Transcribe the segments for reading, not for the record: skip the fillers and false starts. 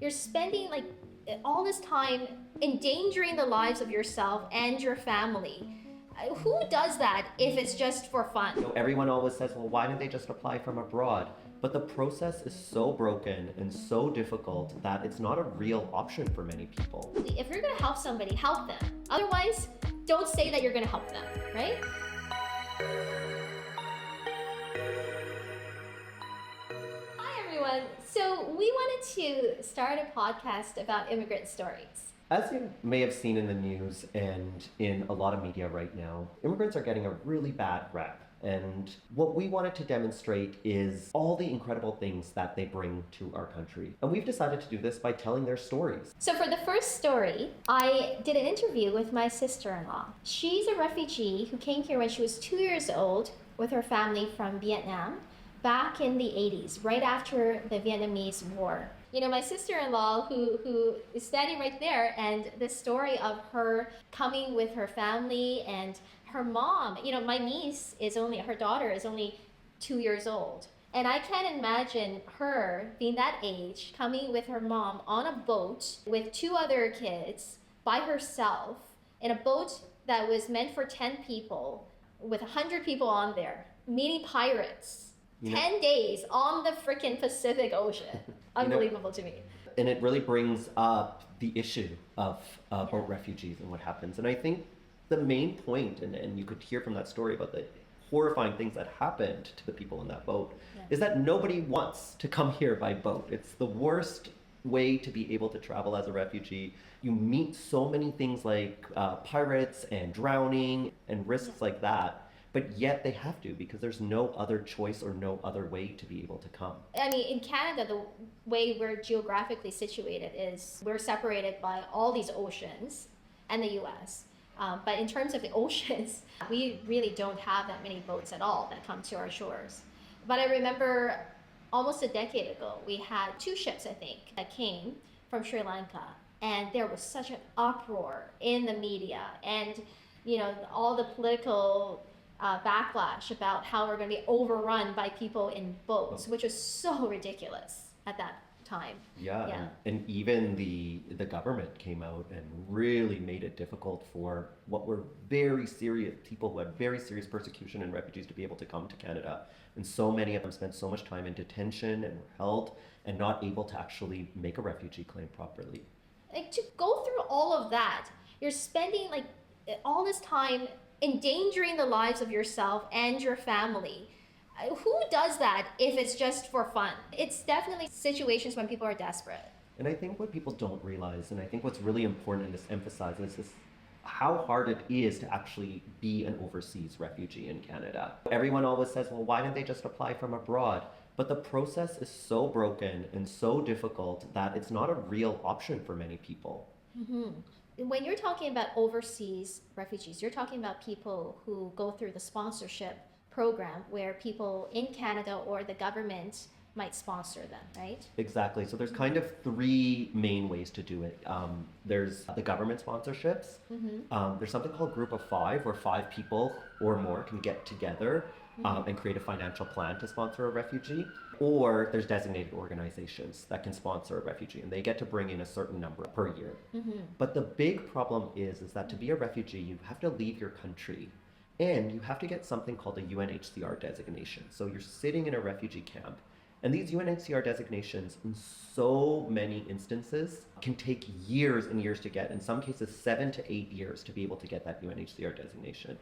You're spending like all this time endangering the lives of yourself and your family. Who does that if it's just for fun? Everyone always says, well, why didn't they just apply from abroad? But the process is so broken and so difficult that it's not a real option for many people. If you're going to help somebody, help them. Otherwise, don't say that you're going to help them, right? Hi, everyone. So we wanted to start a podcast about immigrant stories. As you may have seen in the news and in a lot of media right now, immigrants are getting a really bad rep. And what we wanted to demonstrate is all the incredible things that they bring to our country. And we've decided to do this by telling their stories. So for the first story, I did an interview with my sister-in-law. She's a refugee who came here when she was 2 years old with her family from Vietnam back in the 80s, right after the Vietnamese War. You know, my sister-in-law who is standing right there, and the story of her coming with her family and her mom, you know, my niece her daughter is only 2 years old. And I can't imagine her being that age, coming with her mom on a boat with 2 other kids by herself in a boat that was meant for 10 people with 100 people on there, meeting pirates. 10 days on the freaking Pacific Ocean. Unbelievable to me. And it really brings up the issue of boat refugees and what happens. And I think the main point, and you could hear from that story about the horrifying things that happened to the people in that boat, is that nobody wants to come here by boat. It's the worst way to be able to travel as a refugee. You meet so many things like pirates and drowning and risks like that. But yet they have to, because there's no other choice or no other way to be able to come. I mean, in Canada, the way we're geographically situated is we're separated by all these oceans and the US. But in terms of the oceans, we really don't have that many boats at all that come to our shores. But I remember almost a decade ago, we had 2 ships, I think, that came from Sri Lanka. And there was such an uproar in the media and, you know, all the political backlash about how we're going to be overrun by people in boats, which was so ridiculous at that time. Yeah. And even the government came out and really made it difficult for what were very serious people who had very serious persecution and refugees to be able to come to Canada. And so many of them spent so much time in detention and were held and not able to actually make a refugee claim properly. Like, to go through all of that, you're spending like all this time endangering the lives of yourself and your family. Who does that if it's just for fun? It's definitely situations when people are desperate. And I think what people don't realize, and I think what's really important in this emphasizes, is how hard it is to actually be an overseas refugee in Canada. Everyone always says, well, why didn't they just apply from abroad? But the process is so broken and so difficult that it's not a real option for many people. Mm-hmm. When you're talking about overseas refugees, you're talking about people who go through the sponsorship program where people in Canada or the government might sponsor them, right? Exactly. So there's kind of 3 main ways to do it. There's the government sponsorships. There's something called Group of 5, where 5 people or more can get together and create a financial plan to sponsor a refugee. Or there's designated organizations that can sponsor a refugee, and they get to bring in a certain number per year. But the big problem is that to be a refugee, you have to leave your country, and you have to get something called a UNHCR designation. So you're sitting in a refugee camp, and these UNHCR designations, in so many instances, can take years and years to get. In some cases, 7 to 8 years to be able to get that UNHCR designation.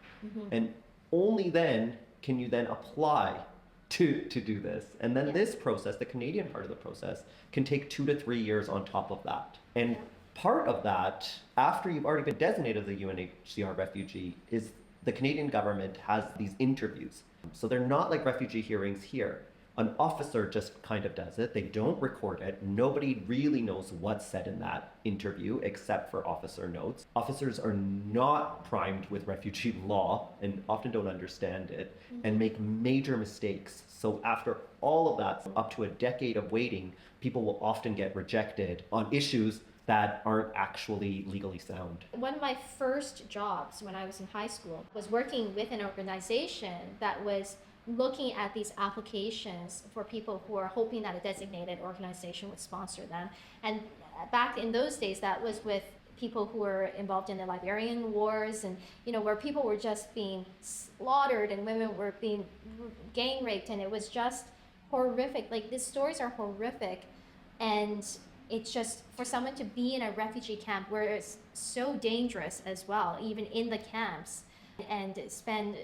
And only then can you then apply to do this. And then this process, the Canadian part of the process, can take 2 to 3 years on top of that. And part of that, after you've already been designated as a UNHCR refugee, is the Canadian government has these interviews. So they're not like refugee hearings here. An officer just kind of does it. They don't record it. Nobody really knows what's said in that interview except for officer notes. Officers are not primed with refugee law and often don't understand it and make major mistakes. So after all of that, up to a decade of waiting, people will often get rejected on issues that aren't actually legally sound. One of my first jobs when I was in high school was working with an organization that was looking at these applications for people who are hoping that a designated organization would sponsor them. And back in those days, that was with people who were involved in the Liberian wars, and where people were just being slaughtered and women were being gang raped, and it was just horrific. Like, these stories are horrific, and it's just for someone to be in a refugee camp where it's so dangerous as well, even in the camps, and spend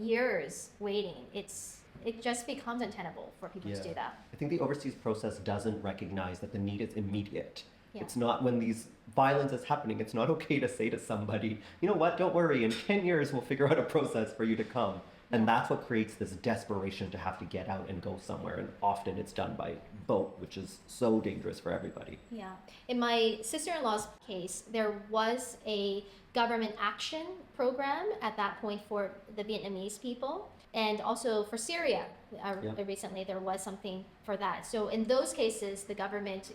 years waiting. It just becomes untenable for people to do that. I think the overseas process doesn't recognize that the need is immediate. Yeah. It's not when these violence is happening. It's not okay to say to somebody, you know what, don't worry, in 10 years we'll figure out a process for you to come. And that's what creates this desperation to have to get out and go somewhere. And often it's done by boat, which is so dangerous for everybody. Yeah. In my sister-in-law's case, there was a government action program at that point for the Vietnamese people, and also for Syria. Recently, there was something for that. So in those cases, the government,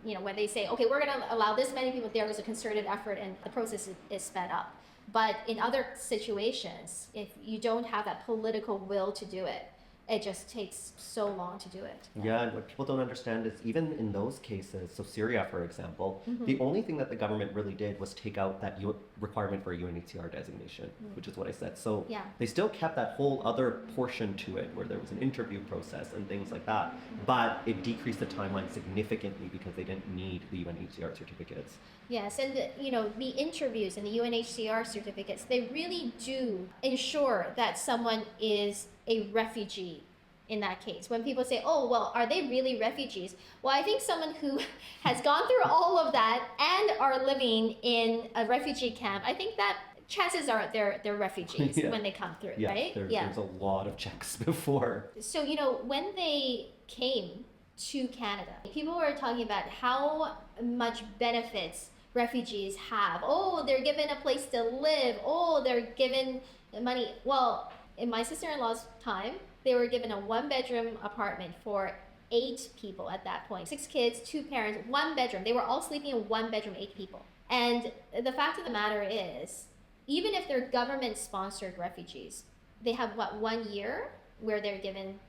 when they say, okay, we're going to allow this many people, there was a concerted effort and the process is sped up. But in other situations, if you don't have that political will to do it, it just takes so long to do it. Yeah, and what people don't understand is even in those cases, so Syria, for example, the only thing that the government really did was take out that requirement for a UNHCR designation, which is what I said. So they still kept that whole other portion to it where there was an interview process and things like that, but it decreased the timeline significantly because they didn't need the UNHCR certificates. Yes, and the interviews and the UNHCR certificates, they really do ensure that someone is a refugee in that case. When people say, oh, well, are they really refugees? Well, I think someone who has gone through all of that and are living in a refugee camp, I think that chances are they're refugees when they come through, right? There's a lot of checks before. So, when they came to Canada, people were talking about how much benefits refugees have. Oh, they're given a place to live. Oh, they're given money. Well, in my sister-in-law's time, they were given a 1-bedroom apartment for 8 people at that point. 6 kids, 2 parents, 1 bedroom. They were all sleeping in 1 bedroom, 8 people. And the fact of the matter is, even if they're government-sponsored refugees, they have, 1 year where they're given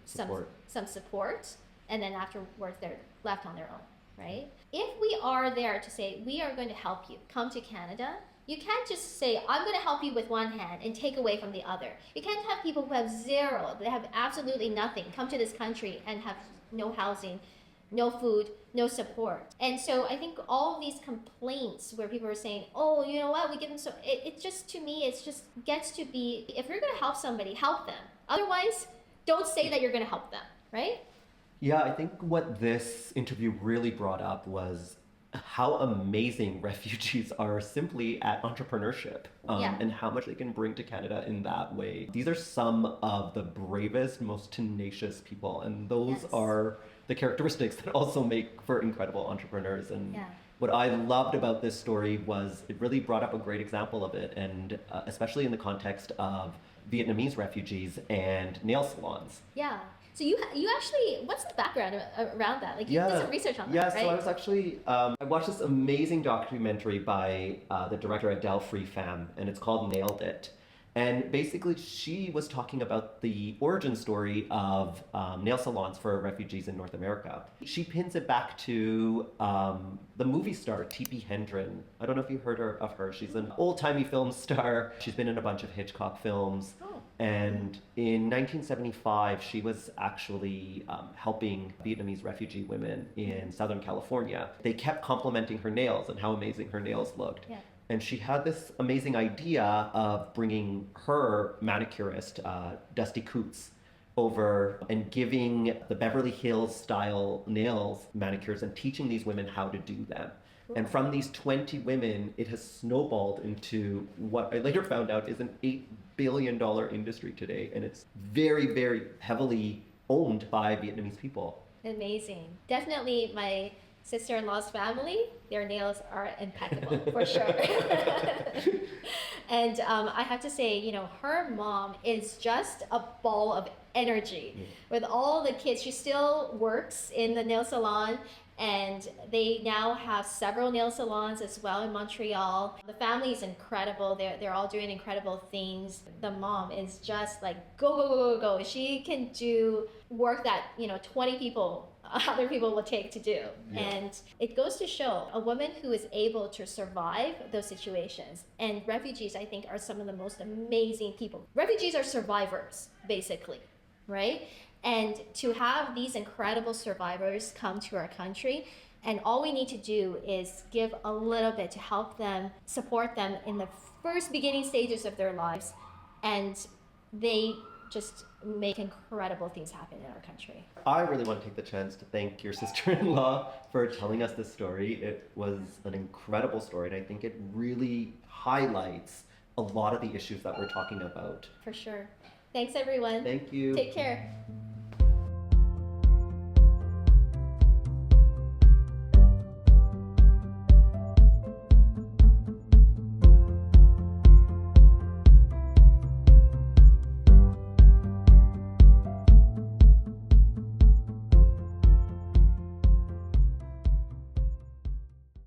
some support, and then afterwards they're left on their own, right? If we are there to say, we are going to help you come to Canada, you can't just say, I'm going to help you with one hand and take away from the other. You can't have people who have zero, they have absolutely nothing, come to this country and have no housing, no food, no support. And so I think all these complaints where people are saying, oh, you know what, we give them so, it just, to me, it just gets to be, if you're going to help somebody, help them. Otherwise, don't say that you're going to help them, right? Yeah, I think what this interview really brought up was how amazing refugees are simply at entrepreneurship and how much they can bring to Canada in that way. These are some of the bravest, most tenacious people, and those are the characteristics that also make for incredible entrepreneurs. And what I loved about this story was it really brought up a great example of it, and especially in the context of Vietnamese refugees and nail salons. Yeah. So you actually, what's the background around that? Like, you did some research on that, right? So I was actually, I watched this amazing documentary by the director Adele Freefam, and it's called Nailed It. And basically, she was talking about the origin story of nail salons for refugees in North America. She pins it back to the movie star, Tippi Hedren. I don't know if you heard of her. She's an old-timey film star. She's been in a bunch of Hitchcock films. And in 1975, she was actually helping Vietnamese refugee women in Southern California. They kept complimenting her nails and how amazing her nails looked. Yeah. And she had this amazing idea of bringing her manicurist, Dusty Coots, over and giving the Beverly Hills style nails manicures and teaching these women how to do them. And from these 20 women, it has snowballed into what I later found out is an $8 billion industry today. And it's very, very heavily owned by Vietnamese people. Amazing. Definitely my sister-in-law's family, their nails are impeccable, for sure. And I have to say, her mom is just a ball of energy with all the kids. She still works in the nail salon, and they now have several nail salons as well in Montreal. The family is incredible. They're all doing incredible things. The mom is just like go go go go go. She can do work that 20 people other people will take to do. Yeah. And it goes to show a woman who is able to survive those situations. And refugees, I think, are some of the most amazing people. Refugees are survivors, basically, right? And to have these incredible survivors come to our country, and all we need to do is give a little bit to help them, support them in the first beginning stages of their lives, and they just make incredible things happen in our country. I really want to take the chance to thank your sister-in-law for telling us this story. It was an incredible story, and I think it really highlights a lot of the issues that we're talking about. For sure. Thanks, everyone. Thank you. Take care.